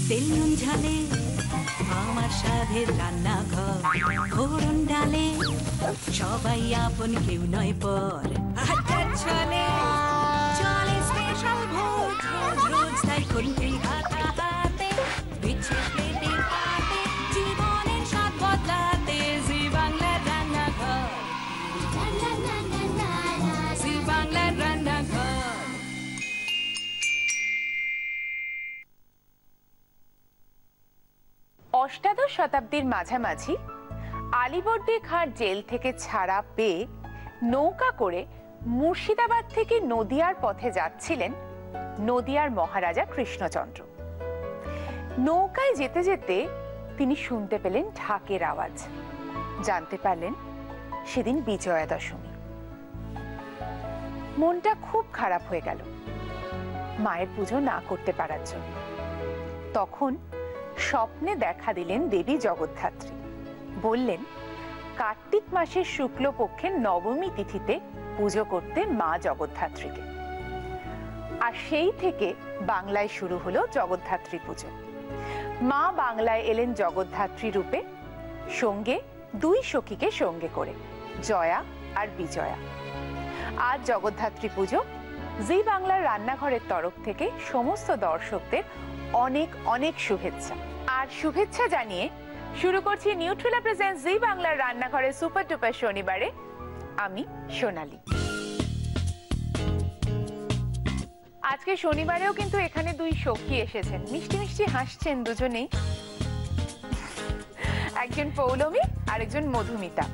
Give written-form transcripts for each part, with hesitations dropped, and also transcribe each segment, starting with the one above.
তেল নুন ঝালে আমার স্বাদের রান্নাঘর, ফোড়ন ডালে সবাই আপন, কেউ নয় পর। আড্ডার ছলে চলে স্পেশাল ভোজ, রোজ রোজ তাই কোনটি হাতে বিচ্ছে প্লেটের পাতে, জীবনের স্বাদ বদলাতে জি বাংলার রান্নাঘর, জি বাংলার রান্নাঘর। অষ্টাদশ শতাব্দীর মাঝামাঝি আলীবর্দী খাঁর জেল থেকে ছাড়া পেয়ে নৌকা করে মুর্শিদাবাদ থেকে নদিয়ার পথে যাচ্ছিলেন নদিয়ার মহারাজা কৃষ্ণচন্দ্র। নৌকায় যেতে যেতে তিনি শুনতে পেলেন ঢাকের আওয়াজ। জানতে পারলেন সেদিন বিজয়া দশমী। মনটা খুব খারাপ হয়ে গেল মায়ের পুজো না করতে পারার জন্য। তখন স্বপ্নে দেখা দিলেন দেবী জগদ্ধাত্রী। বললেন কার্তিক মাসের শুক্লপক্ষের নবমী তিথিতে পুজো করতে মা জগদ্ধাত্রীকে। আর সেই থেকে বাংলায় শুরু হলো জগদ্ধাত্রী পুজো। মা বাংলায় এলেন জগদ্ধাত্রী রূপে, সঙ্গে দুই সখীকে সঙ্গে করে, জয়া আর বিজয়া। আজ জগদ্ধাত্রী পুজো। জি বাংলার রান্নাঘরের তরফ থেকে সমস্ত দর্শকদের অনেক অনেক শুভেচ্ছা। আর শুভেচ্ছা জানিয়ে শুরু করছি নিউট্রেলা প্রেজেন্টস জি বাংলার রান্নাঘরের সুপার টুপার শনিবারে। আমি সোনালী। আজকে শনিবারেও কিন্তু এখানে দুই সখী এসেছেন, মিষ্টি মিষ্টি হাসছেন দুজনেই। একজন পৌলমী আর একজন মধুমিতা।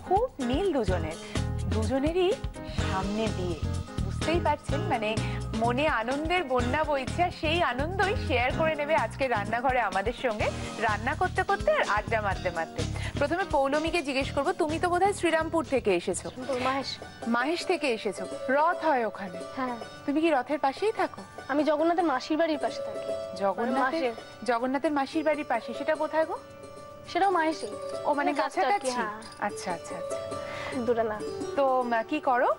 খুব মিল দুজনের, দুজনেরই সামনে বিয়ে। বুঝতেই পারছেন, মানে মনে আনন্দের বন্যা বইছে, আর সেই আনন্দই শেয়ার করে নেবে আজকে রান্নাঘরে আমাদের সঙ্গে, রান্না করতে করতে আর আড্ডা মারতে মারতে। প্রথমে পৌলমীকে জিজ্ঞেস করবো, তুমি তো বোধহয় শ্রীরামপুর থেকে এসেছো। মাহেশ থেকে এসেছো। রথ হয় ওখানে? হ্যাঁ। তুমি কি রথের পাশেই থাকো? আমি জগন্নাথের মাসির বাড়ির পাশে থাকি। জগন্নাথের মাসির বাড়ির পাশে, সেটা কোথায় গো? সেটাও মাহেশে। ও মানে কাছাকাছি? আচ্ছা আচ্ছা আচ্ছা, দূরে না। তো কি করো?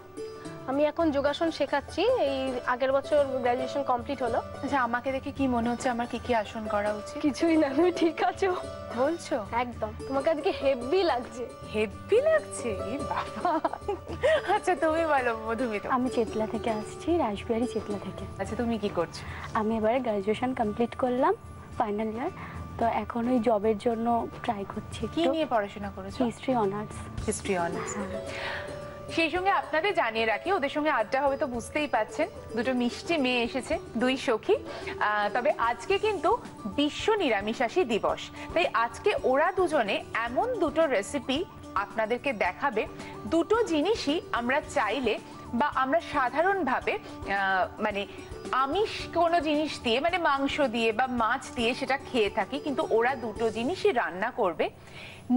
আমি এখন যোগাসন শেখাচ্ছি। এই আগের বছর গ্র্যাজুয়েশন কমপ্লিট হলো। আচ্ছা, আমাকে দেখে কি মনে হচ্ছে আমার কি কি আসন করা উচিত? কিছুই না, তুমি ঠিক আছো বলছো? একদম। তোমাকে আজকে হেভি লাগছে। হেভি লাগছে? বাবা। আচ্ছা তুমি বলো মধুমিতা। আমি চেতলা থেকে আসছি, রাসবিহারী চেতলা থেকে। আচ্ছা, তুমি কি করছো? আমি এবারে গ্র্যাজুয়েশন কমপ্লিট করলাম, ফাইনাল ইয়ার। তো এখন ওই জবের জন্য ট্রাই করছি। কি নিয়ে পড়াশোনা করেছো? History honours. History honours. সেই সঙ্গে আপনাদের জানিয়ে রাখি, ওদের সঙ্গে আড্ডা হবে তো বুঝতেই পাচ্ছেন, দুটো মিষ্টি মেয়ে এসেছে, দুই সখী। তবে আজকে কিন্তু বিশ্ব নিরামিষাশী দিবস, তাই আজকে ওরা দুজনে এমন দুটো রেসিপি আপনাদেরকে দেখাবে। দুটো জিনিসই আমরা চাইলে বা আমরা সাধারণভাবে মানে আমিষ কোনো জিনিস দিয়ে, মানে মাংস দিয়ে বা মাছ দিয়ে সেটা খেয়ে থাকি, কিন্তু ওরা দুটো জিনিসই রান্না করবে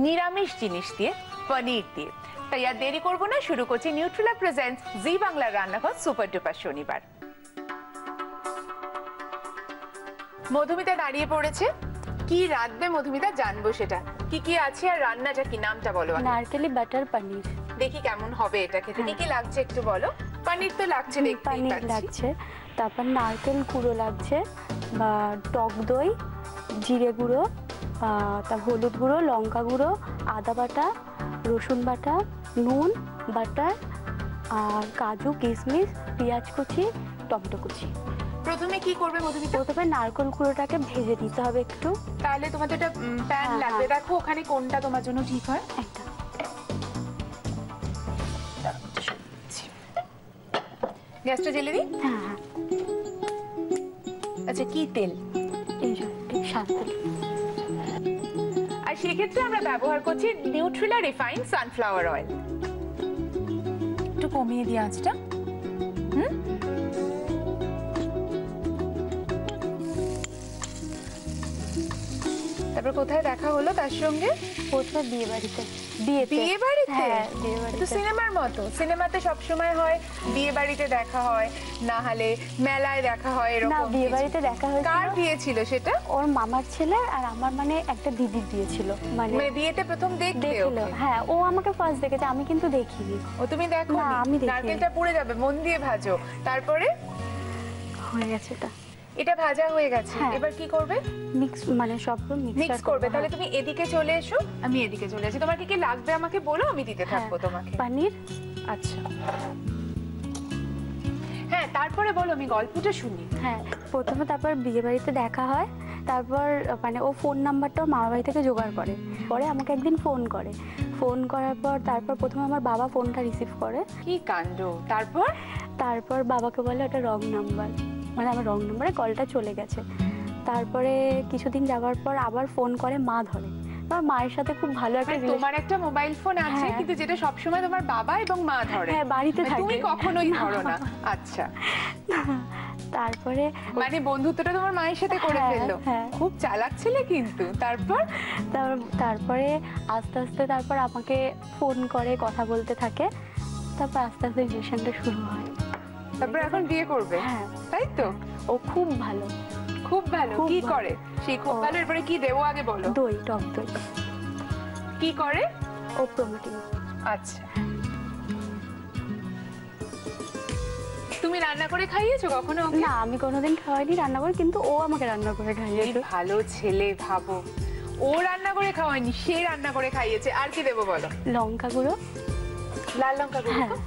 নিরামিষ জিনিস দিয়ে, পনির দিয়ে। তাই আর দেরি করবো না, শুরু করছি নিউট্রেলা প্রেজেন্টস জি বাংলার রান্নাঘর সুপার ডুপার শনিবার। মধুমিতা দাঁড়িয়ে পড়েছে। কি রাঁধবে মধুমিতা, জানবো সেটা। কি কি আছে আর রান্নাটা কি, নামটা বলো। নারকেলি বাটার পনির। দেখি কেমন হবে এটা খেতে। কি কি লাগছে একটু বলো। পনির তো লাগছে, পনির লাগছে, তারপর নারকেল কুড়ো লাগছে, বা টক দই, জিরে গুঁড়ো, তার হলুদ গুঁড়ো, লঙ্কা গুঁড়ো, আদা বাটা, রসুন বাটা, নুন, বাটার, আর কাজু, কিশমিশ, পেঁয়াজ কুচি, টমেটো কুচি। প্রথমে কি করবে মধুমিতা? প্রথমে নারকেল কুড়োটাকে ভেজে দিতে হবে একটু। তাহলে তোমাদের একটা প্যান লাগবে। দেখো ওখানে কোনটা তোমার জন্য ঠিক হয়। একটা গ্যাসটা জ্বেলে দিই। হ্যাঁ হ্যাঁ। আচ্ছা, কি তেল? এই যে সাদা তেল। আর সেক্ষেত্রে আমরা ব্যবহার করছি নিউট্রেলা রিফাইন্ড সানফ্লাওয়ার অয়েল। একটু কমিয়ে দিই আঁচটা। তারপর তারপর কোথায় দেখা হলো তার সঙ্গে? প্রথমে বিয়ে বাড়িতে। বিয়ে বাড়িতে? হ্যাঁ, বিয়ে তো বাড়িতে। সিনেমার মতো, সিনেমাতে সবসময় হয় বিয়ে বাড়িতে দেখা হয়, না হলে মেলায় দেখা হয়, না, এরকম বিয়ে কিছু। বাড়িতে দেখা হয়েছিল। কার বিয়ে ছিল সেটা? ওর মামার ছেলে আর আমার মানে একটা দিদির বিয়ে ছিল। মানে মানে বিয়েতে প্রথম দেখলে দেখলো, ওকে? হ্যাঁ, ও আমাকে ফার্স্ট দেখেছে, আমি কিন্তু দেখিনি। ও তুমি দেখো? না, আমি দেখিনি। নারকেলটা পুড়ে যাবে, মন দিয়ে ভাজো। তারপরে হয়ে গেছে এটা। এটা ভাজা হয়ে গেছে, হ্যাঁ। এবার কি করবে? মিক্স, মানে সবগুলো মিক্স করবে। তাহলে তুমি এদিকে চলে এসো, আমি এদিকে চলে আসি। তোমার কি কি লাগবে আমাকে বলো, আমি দিতে থাকবো তোমাকে। পনির। আচ্ছা, হ্যাঁ, তারপরে বলো, আমি গল্পটা শুনি। হ্যাঁ, প্রথমে তারপর বিয়ে বাড়িতে দেখা হয়। তারপর মানে ও ফোন নাম্বারটা ওর মামা বাড়ি থেকে জোগাড় করে। পরে আমাকে একদিন ফোন করে। ফোন করার পর তারপর প্রথমে আমার বাবা ফোনটা রিসিভ করে। কি কাণ্ড! তারপর বাবাকে বলে ওটা রং নাম্বার, মানে আমার রং নাম্বারে কলটা চলে গেছে। তারপরে কিছুদিন যাওয়ার পর আবার ফোন করে, মা ধরে। আমার মায়ের সাথে খুব ভালো একটা মানে তোমার একটা মোবাইল ফোন আছে, হ্যাঁ। কিন্তু যেটা সবসময় তোমার বাবা এবং মা ধরে? হ্যাঁ, বাড়িতে মানে থাকে। তুমি কখনোই ধরো না? আচ্ছা, তারপরে মানে বন্ধুত্বটা তোমার মায়ের সাথে করে হ্যাঁ, ফেললো। হ্যাঁ। খুব চালাক ছেলে কিন্তু। তারপরে আস্তে আস্তে তারপর আমাকে ফোন করে, কথা বলতে থাকে। তারপর আস্তে আস্তে রিলেশনটা শুরু হয়। তারপর এখন বিয়ে করবে? হ্যাঁ। তাই তো? ও খুব ভালো। খুব ভালো। খুব কি ভালো। করে সেই খুব ভালো? এরপরে কি দেবো আগে বলো। দই, টক দই। কি করে? ও প্রমোটিং। আচ্ছা, তুমি রান্না করে খাইয়েছো কখনো ওকে? না, আমি কোনোদিন খাওয়াইনি রান্না করে, কিন্তু ও আমাকে রান্না করে কি খাইয়েছে। ভালো ছেলে, ভাবো। ও রান্না করে খাওয়ায়নি, সে রান্না করে খাইয়েছে। আর কি দেবো বলো? লঙ্কা গুঁড়ো। লাল লঙ্কা গুঁড়ো। হ্যাঁ।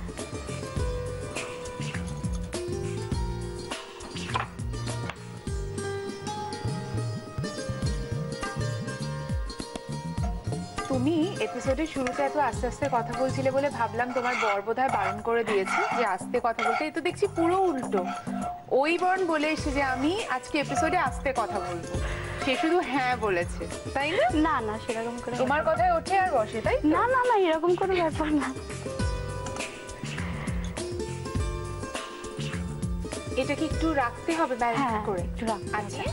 তুমি এপিসোডের শুরুতে এত আস্তে আস্তে কথা বলছিলে বলে ভাবলাম তোমার বর বোধহয় বারণ করে দিয়েছে যে আস্তে কথা বলতে। এই তো দেখছি পুরো উল্টো। ওই বরণ বলে এসে যে আমি আজকে এপিসোডে আস্তে কথা বলবো, সে শুধু হ্যাঁ বলেছে, তাই না? না না, সেরকম করে তোমার কথায় ওঠে আর বসে, তাই তো? না না না, এরকম কোনো ব্যাপার না। এটা কি একটু রাখতে হবে ব্যালেন্স হ্যাঁ, করে? একটু রাখতে হবে। আচ্ছা,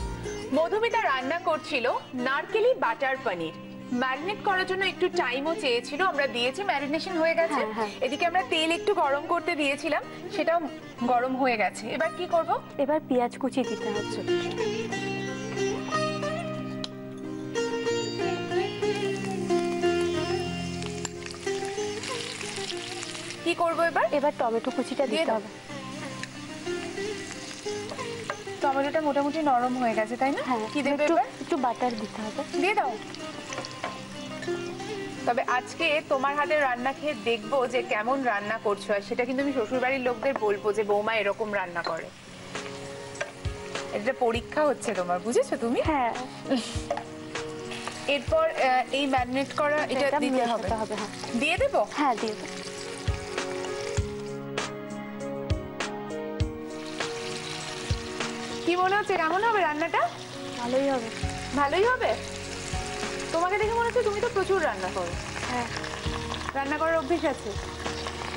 মধুমিতা রান্না করছিল নারকেলি বাটার পনির। ম্যারিনেট করার জন্য একটু টাইমও চেয়েছিল, আমরা দিয়েছি, ম্যারিনেশন হয়ে গেছে। হ্যাঁ, হ্যাঁ। এদিকে আমরা তেল একটু গরম করতে দিয়েছিলাম, সেটাও গরম হয়ে গেছে। এবার কি করব? এবার পেঁয়াজ কুচি দিতে হচ্ছে। কি করব এবার? এবার টমেটো কুচিটা দিয়ে দিতে দাও। হবে। টমেটোটা মোটামুটি নরম হয়ে গেছে, তাই না? হ্যাঁ, কি দেবে একটু এবার? একটু বাটার দিতে হবে। দিয়ে দাও। তবে আজকে তোমার হাতের রান্না খেয়ে দেখবো যে কেমন রান্না করছো, আর সেটা কিন্তু আমি শ্বশুর বাড়ির লোকদের বলবো যে বৌমা এরকম রান্না করে। এটা পরীক্ষা হচ্ছে তোমার, বুঝেছো তুমি? হ্যাঁ, এরপর এই ম্যারিনেট করা এটা দিতে হবে। মেশাতে হবে। হ্যাঁ দিয়ে দেবো? হ্যাঁ, দিয়ে দেবো। কি মনে হচ্ছে কেমন হবে রান্নাটা? ভালোই হবে। ভালোই হবে। তোমাকে দেখে মনে হচ্ছে তুমি তো প্রচুর রান্না করো। হ্যাঁ, রান্না করার অভ্যেস আছে?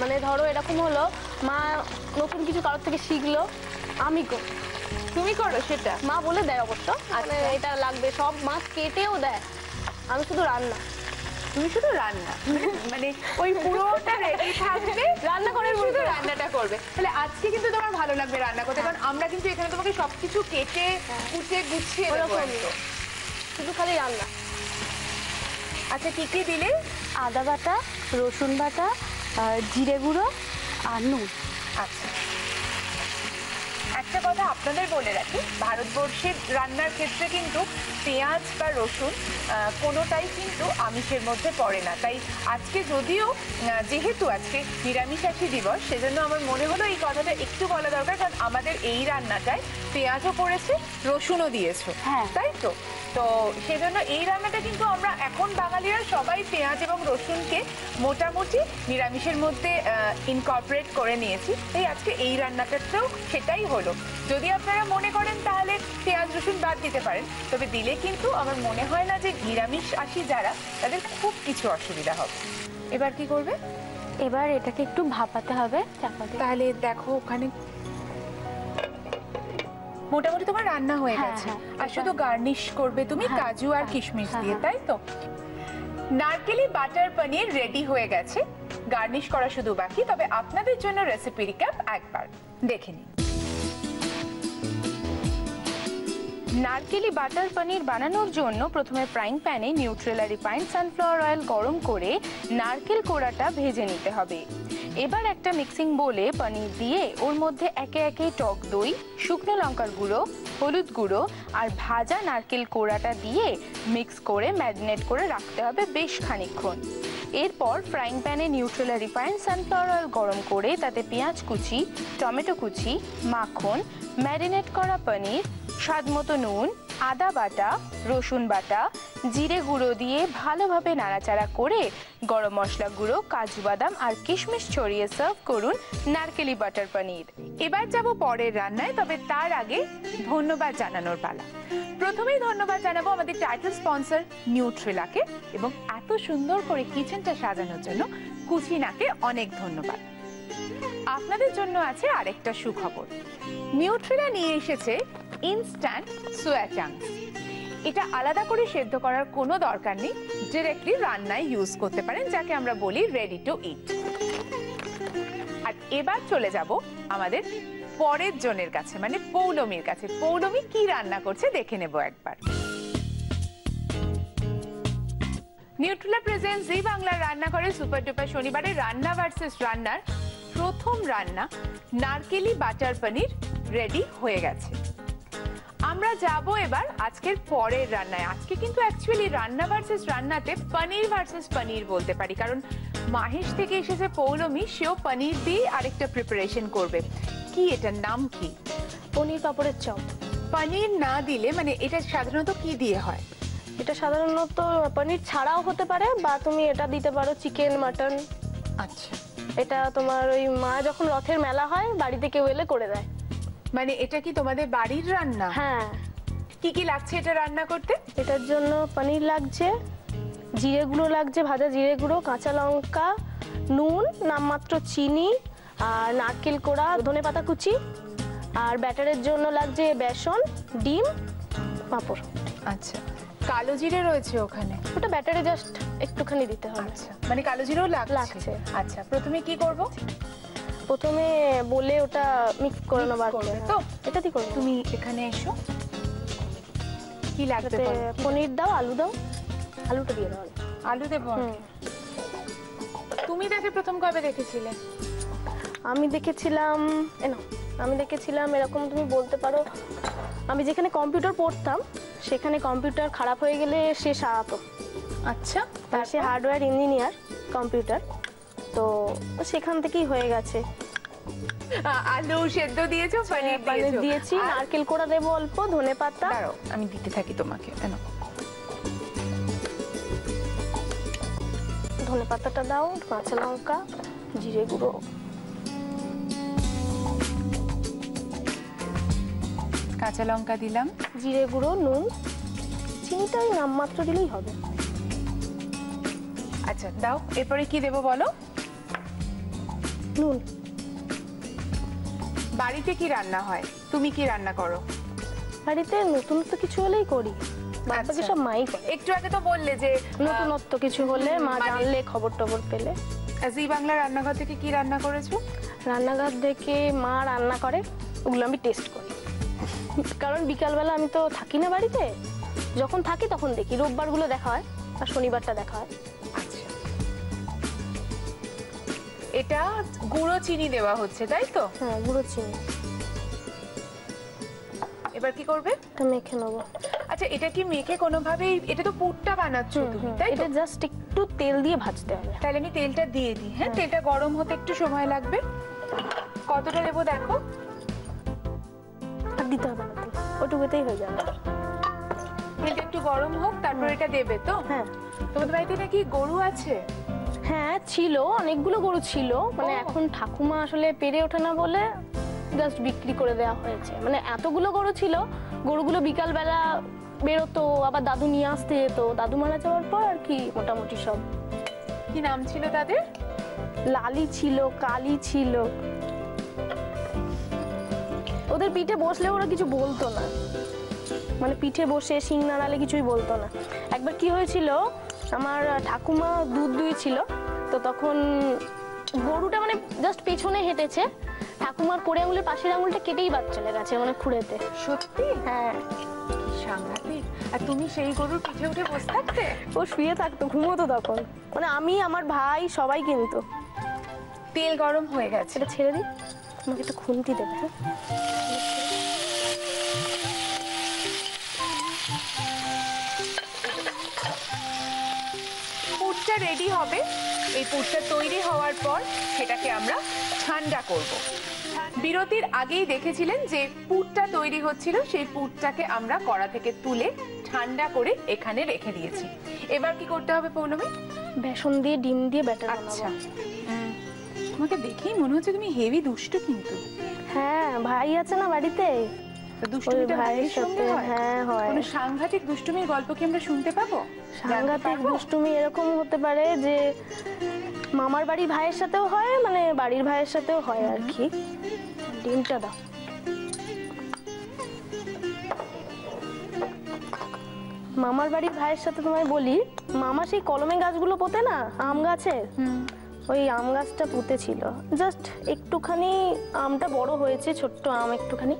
মানে ধরো এরকম হলো, মা নতুন কিছু কারোর থেকে শিখলো, আমি করি। তুমি করো সেটা? মা বলে দেয় অবশ্য, মানে এটা লাগবে, সব মাছ কেটেও দেয়, আমি শুধু রান্না। তুমি শুধু রান্না, মানে ওই পুরোটা রেডি থাকবে, রান্না করে শুধু রান্নাটা করবে। তাহলে আজকে কিন্তু তোমার ভালো লাগবে রান্না করতে, কারণ আমরা কিন্তু এখানে তোমাকে সবকিছু কেটে কুচে গুছিয়ে দেবো ওরকমই। একদম। শুধু খালি রান্না। আচ্ছা, কি কি দিলে? আদা বাটা, রসুন বাটা, জিরে গুঁড়ো আর নুন। আচ্ছা, একটা কথা আপনাদের বলে রাখি, ভারতবর্ষের রান্নার ক্ষেত্রে কিন্তু পেঁয়াজ বা রসুন কোনোটাই কিন্তু আমিষের মধ্যে পড়ে না। তাই আজকে যদিও যেহেতু আজকে নিরামিষাশী দিবস, সেজন্য আমার মনে হলো এই কথাটা একটু বলা দরকার, কারণ আমাদের এই রান্নাটায় পেঁয়াজও পড়েছে, রসুনও দিয়েছো, হ্যাঁ। তাই তো? তো সেজন্য এই রান্নাটা কিন্তু আমরা এখন বাঙালিরা সবাই পেঁয়াজ এবং রসুনকে মোটামুটি নিরামিষের মধ্যে ইনকর্পোরেট করে নিয়েছি। তাই আজকে এই রান্নাটাতেও সেটাই হলো। যদি আপনারা মনে করেন তাহলে পেঁয়াজ রসুন বাদ দিতে পারেন, তবে দিলে কিন্তু আমার মনে হয় না যে নিরামিষ আসি যারা, তাদের খুব কিছু অসুবিধা হবে। এবার কি করবে? এবার এটাকে একটু ভাপাতে হবে চাপা দিয়ে। তাহলে দেখো ওখানে মোটামুটি তোমার রান্না হয়ে হ্যাঁ, গেছে, হ্যাঁ, আর শুধু গার্নিশ করবে তুমি হ্যাঁ, কাজু আর হ্যাঁ, কিশমিশ হ্যাঁ, দিয়ে, হ্যাঁ। তাই তো? নারকেলি বাটার পনির রেডি হয়ে গেছে, গার্নিশ করা শুধু বাকি। তবে আপনাদের জন্য রেসিপি রিক্যাপ একবার দেখে নিন। নারকেলি বাটার পনির বানানোর জন্য প্রথমে ফ্রাইং প্যানে নিউট্রেলা রিফাইন্ড সানফ্লাওয়ার অয়েল গরম করে নারকেল কোড়াটা ভেজে নিতে হবে। এবার একটা মিক্সিং বোলে পনির দিয়ে ওর মধ্যে একে একে টক দই, শুকনো লঙ্কার গুঁড়ো, হলুদ গুঁড়ো আর ভাজা নারকেল কোড়াটা দিয়ে মিক্স করে ম্যারিনেট করে রাখতে হবে বেশ খানিকক্ষণ। এরপর ফ্রাইং প্যানে নিউট্রেলা রিফাইন্ড সানফ্লাওয়ার অয়েল গরম করে তাতে পেঁয়াজ কুচি, টমেটো কুচি, মাখন, ম্যারিনেট করা পনির, স্বাদমতো নুন, আদা বাটা, রসুন বাটা, জিরে গুঁড়ো দিয়ে ভালোভাবে নাড়াচাড়া করে গরম মশলা গুঁড়ো, কাজু বাদাম আর কিশমিশ ছড়িয়ে সার্ভ করুন নারকেলি বাটার পনির। এবার যাব পরের রান্নায়, তবে তার আগে ধন্যবাদ জানানোর পালা। প্রথমেই ধন্যবাদ জানাবো আমাদের টাইটেল স্পন্সর নিউট্রেলাকে, এবং এত সুন্দর করে কিচেনটা সাজানোর জন্য কুচিনাকে অনেক ধন্যবাদ। আপনাদের জন্য আছে আরেকটা সুখবর। নিউট্রেলা নিয়ে এসেছে ইনস্ট্যান্ট সোয়া চাংস। এটা আলাদা করে সেদ্ধ করার কোনো দরকার নেই, ডিরেক্টলি রান্নায় ইউজ করতে পারেন, যাকে আমরা বলি রেডি টু ইট। আর এবার চলে যাব আমাদের পরের জনের কাছে, মানে পৌলমীর কাছে। পৌলমী কি রান্না করছে দেখে নেব একবার। নিউট্রেলা প্রেজেন্ট জি বাংলার রান্নাঘরে সুপার ডুপার শনিবারে রান্না ভার্সেস রান্নার প্রথম রান্না নারকেলি বাটার পনির রেডি হয়ে গেছে। আমরা যাব এবার আজকের পরের রান্নায়। আজকে কিন্তু অ্যাকচুয়ালি রান্না ভার্সেস রান্নাতে পনির ভার্সেস পনির বলতে পারি, কারণ মাহেশ থেকে এসেছে পৌলমী, সেও পনির দিয়ে আরেকটা প্রিপারেশন করবে। কি এটার নাম কি? পনির পাপড়ের চপ। পনির না দিলে মানে এটা সাধারণত কি দিয়ে হয়? এটা সাধারণত পনির ছাড়াও হতে পারে, বা তুমি এটা দিতে পারো চিকেন, মাটন। আচ্ছা, এটা তোমার ওই মা যখন রথের মেলা হয় বাড়িতে কেউ এলে করে দেয়। মানে এটা কি তোমাদের বাড়ির রান্না? হ্যাঁ। কি কি লাগছে এটা রান্না করতে? এটার জন্য পনির লাগছে, জিরে গুঁড়ো লাগছে, ভাজা জিরে গুঁড়ো, কাঁচা লঙ্কা, নুন, নামমাত্র চিনি, আর নারকেল কোড়া, ধনেপাতা কুচি, আর ব্যাটারের জন্য লাগছে বেসন, ডিম, পাঁপড়। আচ্ছা, কালো জিরে রয়েছে ওখানে? ওটা ব্যাটারে জাস্ট একটুখানি দিতে হবে। আচ্ছা, মানে কালো জিরেও লাগছে। আচ্ছা, প্রথমে কি করব? প্রথমে বলে ওটা মিক্স করে নেবার করবে তো? এটা দিয়ে করবে। তুমি এখানে এসো। কি লাগবে বলো? পনির দাও, আলু দাও, আলুটা দিয়ে দাও। আলু দেবো? তুমি তাকে প্রথম কবে দেখেছিলে? আমি দেখেছিলাম এরকম, তুমি বলতে পারো আমি যেখানে কম্পিউটার পড়তাম সেখানে কম্পিউটার খারাপ হয়ে গেলে সে সারাতো। আচ্ছা, সে হার্ডওয়্যার ইঞ্জিনিয়ার কম্পিউটার, তো সেখান থেকেই হয়ে গেছে। আলু সেদ্ধ দিয়েছো, পনির দিয়েছি, নারকেল কোড়া দেবো অল্প, ধনেপাতা। দাঁড়াও আমি দিতে থাকি তোমাকে। ধনেপাতাটা দাও, কাঁচা লঙ্কা, জিরে গুঁড়ো, কাঁচা লঙ্কা দিলাম, জিরে গুঁড়ো, নুন, চিনিটাই নামমাত্র দিলেই হবে। আচ্ছা দাও। এরপরে কি দেবো বলো? নুন। বাড়িতে কি রান্না হয়? তুমি কি রান্না করো? বাড়িতে নতুনত্ব কিছু হলেই করি, বাকি সব মাই করে। একটু আগে তো বললে যে নতুনত্ব কিছু হলে মা জানলে, খবর টবর পেলে। জি বাংলা রান্নাঘর থেকে কি রান্না করেছো? রান্নাঘর থেকে মা রান্না করে, ওগুলো আমি টেস্ট করি, কারণ বিকালবেলা আমি তো থাকি না বাড়িতে। যখন থাকি তখন দেখি, রোববারগুলো দেখা হয় আর শনিবারটা দেখা হয়। আচ্ছা, এটা গুঁড়ো চিনি দেওয়া হচ্ছে তাই তো? হ্যাঁ, গুঁড়ো চিনি। এবার কি করবে? এটা মেখে নেবো। আচ্ছা, এটা কি মেখে কোনোভাবে, এটা তো পুরটা বানাচ্ছো তুমি তাই তো? এটা জাস্ট একটু তেল দিয়ে ভাজতে হবে। তাহলে আমি তেলটা দিয়ে দিই। হ্যাঁ, তেলটা গরম হতে একটু সময় লাগবে। কতটা দেবো দেখো? আর দিতে হবে না, ওটুকুতেই হয়ে যাবে। তেলটা একটু গরম হোক, তারপর এটা দেবে তো? হ্যাঁ। তোমাদের বাড়িতে নাকি গরু আছে? হ্যাঁ ছিল, অনেকগুলো গরু ছিল, মানে এখন ঠাকুমা আসলে পেরে ওঠে না বলে জাস্ট বিক্রি করে দেওয়া হয়েছে। মানে এতগুলো গরু ছিল, গরুগুলো বিকালবেলা বেরোতো, আবার দাদু নিয়ে আসতে যেত। দাদু মারা যাওয়ার পর আর কি মোটামুটি সব। কি নাম ছিল তাদের? লালি ছিল, কালি ছিল, ওদের পিঠে বসলে ওরা কিছু বলতো না, মানে পিঠে বসে শিং নাড়ালে কিছুই বলতো না। একবার কি হয়েছিল, আমার ঠাকুমা দুধ দুইছিল, তো তখন গরুটা মানে জাস্ট পেছনে হেঁটেছে, ঠাকুমার কোড়ে আঙুলের পাশের আঙুলটা কেটেই বাদ চলে গেছে মানে খুঁড়েতে। সত্যি? হ্যাঁ। সাংঘাতিক। আর তুমি সেই গরুর পিঠে উঠে বসে থাকতে? ও শুয়ে থাকতো, ঘুমোতো তখন, মানে আমি আমার ভাই সবাই। কিন্তু তেল গরম হয়ে গেছে, এটা ছেড়ে দিই, আমাকে একটা খুন্তি দেবে। হ্যাঁ, পুরটা রেডি হবে। এই পুরটা তৈরি হওয়ার পর সেটাকে আমরা ঠান্ডা করব। বিরতির আগেই দেখেছিলেন যে পুরটা তৈরি হচ্ছিল, সেই পুরটাকে আমরা কড়া থেকে তুলে ঠান্ডা করে এখানে রেখে দিয়েছি। এবার কি করতে হবে পৌলমী? বেসন দিয়ে ডিম দিয়ে ব্যাটার আচ্ছা, বানাবো। তোমাকে দেখেই মনে হচ্ছে তুমি হেভি দুষ্টু। কিন্তু হ্যাঁ, ভাই আছে না বাড়িতে, তো দুষ্টুমিটা ভাইয়ের সঙ্গে হয়? হ্যাঁ হয়। কোনো সাংঘাতিক দুষ্টুমির গল্প কি আমরা শুনতে পাবো? সাংঘাতিক দুষ্টুমি এরকম হতে পারে যে মামার বাড়ি ভাইয়ের সাথেও হয়, মানে বাড়ির ভাইয়ের সাথেও হয় আর কি। ডিমটা দাও। মামার বাড়ির ভাইয়ের সাথে তোমায় বলি, মামা সেই কলমে গাছগুলো পোতে না, আম গাছে, ওই আম গাছটা পুঁতেছিল। জাস্ট একটুখানি আমটা বড় হয়েছে, ছোট্ট আম একটুখানি,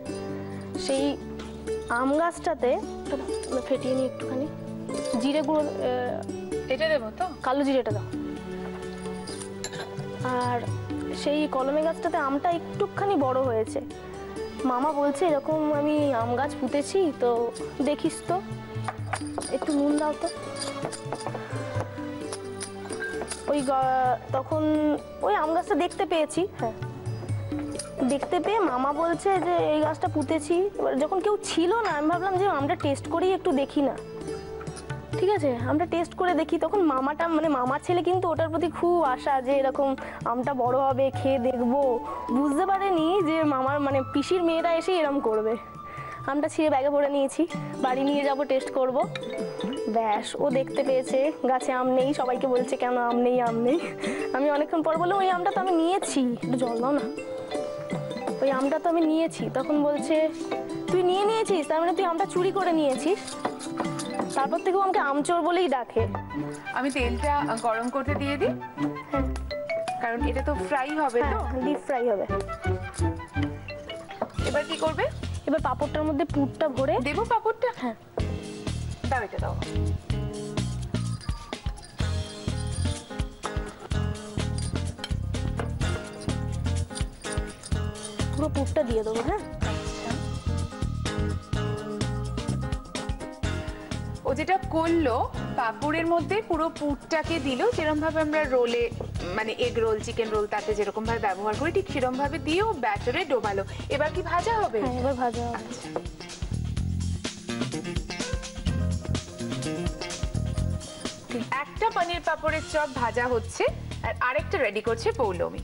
সেই আম গাছটাতে ফেটিয়ে নিই একটুখানি জিরে গুঁড়ো, এটা দেবো তো? কালো জিরেটা দাও। আর সেই কলমে গাছটাতে আমটা একটুখানি বড় হয়েছে, মামা বলছে এরকম আমি আম গাছ পুঁতেছি, তো দেখিস তো, একটু নুন দাও তো। ওই তখন ওই আম গাছটা দেখতে পেয়েছি, হ্যাঁ দেখতে পেয়ে মামা বলছে যে এই গাছটা পুঁতেছি। এবার যখন কেউ ছিল না, আমি ভাবলাম যে আমরা টেস্ট করেই একটু দেখি না, ঠিক আছে আমরা টেস্ট করে দেখি। তখন মামাটা মানে মামার ছেলে কিন্তু ওটার প্রতি খুব আশা যে এরকম আমটা বড় হবে, খেয়ে দেখবো। বুঝতে পারেনি যে মামার মানে পিসির মেয়েরা এসে এরকম করবে। আমটা ছিঁড়ে ব্যাগে ভরে নিয়েছি, বাড়ি নিয়ে যাব টেস্ট করব। ব্যাস, ও দেখতে পেয়েছে গাছে আম নেই, সবাইকে বলছে কেন আম নেই আম নেই। আমি অনেকক্ষণ পর বললাম ওই আমটা তো আমি নিয়েছি, একটু জল দাও না, ওই আমটা তো আমি নিয়েছি। তখন বলছে তুই নিয়েছিস, তার মানে তুই আমটা চুরি করে নিয়েছিস। তারপর থেকে আমাকে আমচোর বলেই ডাকে। আমি তেলটা গরম করতে দিয়ে দিই, হ্যাঁ কারণ এটা তো ফ্রাই হবে। তো ডিপ ফ্রাই হবে। এবার কি করবে? এবার পাঁপড়টার মধ্যে পুরটা ভরে দেবো পাঁপড়টা? হ্যাঁ দাও, এটা দাও। পুরো পুরটা দিয়ে দেবো। হ্যাঁ, ও যেটা করলো পাঁপড়ের মধ্যে পুরো পুরটাকে দিল, যেরকম ভাবে আমরা রোলে মানে এগ রোল, চিকেন রোল তাতে যেরকম ভাবে ব্যবহার করি ঠিক সেরকম ভাবে দিয়েও ব্যাটারে ডোবালো। এবার কি ভাজা হবে? হ্যাঁ এবার ভাজা হবে। একটা পনির পাঁপড়ের চপ ভাজা হচ্ছে আর আরেকটা রেডি করছে পৌলমী।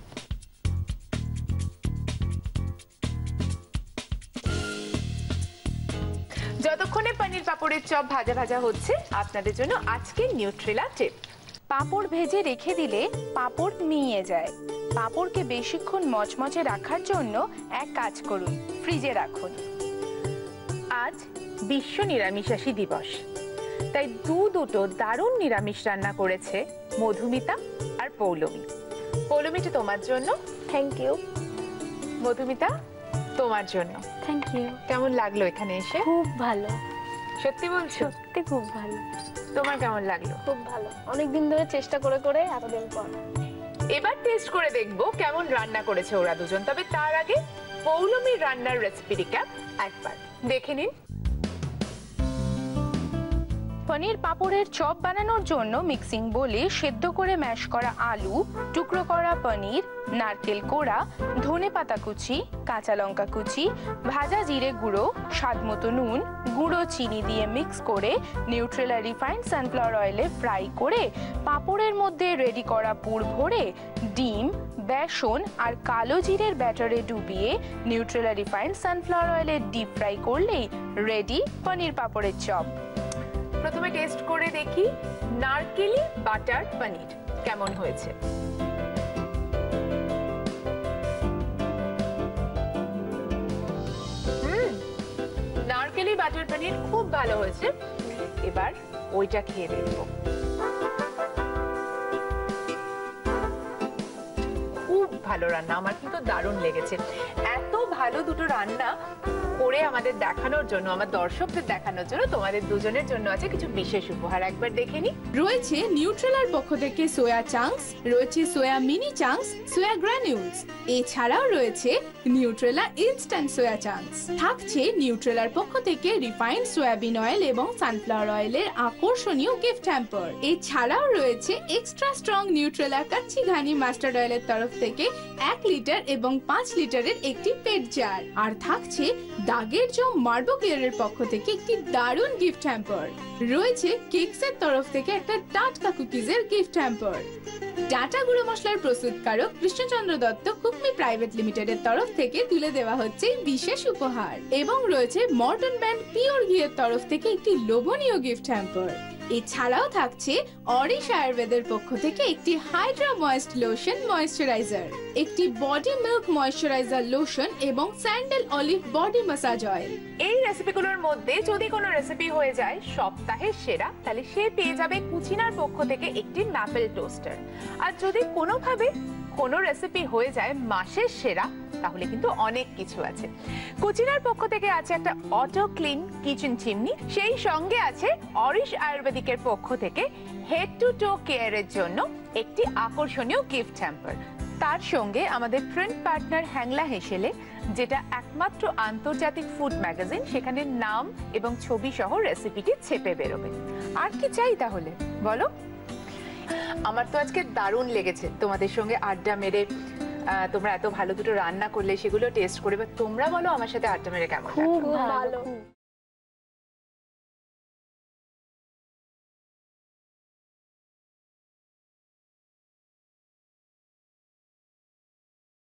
যতক্ষণে পনির পাঁপড়ের চপ ভাজা ভাজা হচ্ছে, আপনাদের জন্য আজকে নিউট্রেলা টিপ। পাঁপড় ভেজে রেখে দিলে পাঁপড় মিয়ে যায়। পাঁপড়কে বেশিক্ষণ মচমচে রাখার জন্য এক কাজ করুন, ফ্রিজে রাখুন। আজ বিশ্ব নিরামিষাশী দিবস, তাই দুটো দারুণ নিরামিষ রান্না করেছে মধুমিতা আর পৌলমী। পৌলমীটা তোমার জন্য। Thank you. মধুমিতা তোমার জন্য। Thank you. কেমন লাগলো এখানে এসে? খুব ভালো। সত্যি বলছো? সত্যি খুব ভালো। তোমার কেমন লাগলো? খুব ভালো, অনেকদিন ধরে চেষ্টা করে করে এতদিন পর। এবার টেস্ট করে দেখবো কেমন রান্না করেছে ওরা দুজন। তবে তার আগে পৌলমীর রান্নার রেসিপি রিক্যাপ একবার দেখে নিন। পনির পাঁপড়ের চপ বানানোর জন্য মিক্সিং বোলে সেদ্ধ করে ম্যাশ করা আলু, টুকরো করা পনির, নারকেল কোড়া, ধনেপাতা কুচি, কাঁচা লঙ্কা কুচি, ভাজা জিরে গুঁড়ো, স্বাদমতো নুন, গুঁড়ো চিনি দিয়ে মিক্স করে নিউট্রেলা রিফাইন্ড সানফ্লাওয়ার অয়েলে ফ্রাই করে পাঁপড়ের মধ্যে রেডি করা পুর ভরে ডিম, বেসন আর কালো জিরের ব্যাটারে ডুবিয়ে নিউট্রেলা রিফাইন্ড সানফ্লাওয়ার অয়েলে ডিপ ফ্রাই করলেই রেডি পনির পাঁপড়ের চপ। প্রথমে টেস্ট করে দেখি নারকেলি বাটার পনির কেমন হয়েছে। মাটার পনির খুব ভালো হয়েছে। এবার ওইটা খেয়ে দেখবো। খুব ভালো রান্না, আমার কিন্তু দারুণ লেগেছে। এত ভালো দুটো রান্না করে আমাদের দেখানোর জন্য, আমার দর্শকদের দেখানোর জন্য তোমাদের দুজনের জন্য আছে কিছু বিশেষ উপহার, একবার দেখে নি। রয়েছে নিউট্রেলার পক্ষ থেকে সোয়া চাংস, রয়েছে সোয়া মিনি চাংস, সোয়া গ্রানিউলস, এছাড়াও রয়েছে নিউট্রেলা ইনস্ট্যান্ট সোয়া চাংস। থাকছে নিউট্রেলার পক্ষ থেকে রিফাইন্ড সয়াবিন অয়েল এবং সানফ্লাওয়ার অয়েলের আকর্ষণীয় গিফট হ্যাম্পার। এছাড়াও রয়েছে এক্সট্রা স্ট্রং নিউট্রেলা কাচ্চি ঘানি মাস্টার্ড অয়েলের তরফ থেকে 1 লিটার এবং 5 লিটারের একটি পেট জার। আর থাকছে দাগের জম মার্বো ক্লিয়ারের পক্ষ থেকে একটি দারুণ গিফট হ্যাম্পার। রয়েছে কেকসের তরফ থেকে একটা টাটকা কুকিজের গিফট হ্যাম্পার। টাটা গুঁড়ো মশলার প্রস্তুতকারক কৃষ্ণচন্দ্র দত্ত কুকমি প্রাইভেট লিমিটেডের তরফ থেকে তুলে দেওয়া হচ্ছে বিশেষ উপহার। এবং রয়েছে মর্টন ব্যান্ড পিওর ঘিয়ের তরফ থেকে একটি লোভনীয় গিফট হ্যাম্পার। এছাড়াও থাকছে অরিশ আয়ুর্বেদের পক্ষ থেকে একটি হাইড্রা ময়েস্ট লোশন ময়েশ্চারাইজার, একটি বডি মিল্ক ময়েশ্চারাইজার লোশন এবং sandal olive body massage oil. এই রেসিপিগুলোর মধ্যে যদি কোনো রেসিপি হয়ে যায় সপ্তাহের সেরা, তাহলে সে পেয়ে যাবে কুচিনার পক্ষ থেকে একটি ম্যাপেল টোস্টার। আর যদি কোনোভাবে কোনো রেসিপি হয়ে যায় মাসের সেরা, তাহলে কিন্তু অনেক কিছু আছে। কুচিনার পক্ষ থেকে আছে একটা অটো ক্লিন কিচেন চিমনি, সেই সঙ্গে আছে অরিশ আয়ুর্বেদিকের পক্ষ থেকে হেড টু টো কেয়ারের জন্য একটি আকর্ষণীয় গিফট হ্যাম্পার। তার সঙ্গে আমাদের প্রিন্ট পার্টনার হ্যাংলা হেসেলে, যেটা একমাত্র আন্তর্জাতিক ফুড ম্যাগাজিন, সেখানে নাম এবং ছবি সহ রেসিপিটি ছেপে বেরোবে। আর কি চাই তাহলে বলো? আমার তো আজকে দারুণ লেগেছে তোমাদের সঙ্গে আড্ডা মেরে। তোমরা এত ভালো দুটো রান্না করলে, সেগুলো টেস্ট করে। তোমরা বলো আমার সাথে আড্ডা মেরে কেমন? খুব ভালো।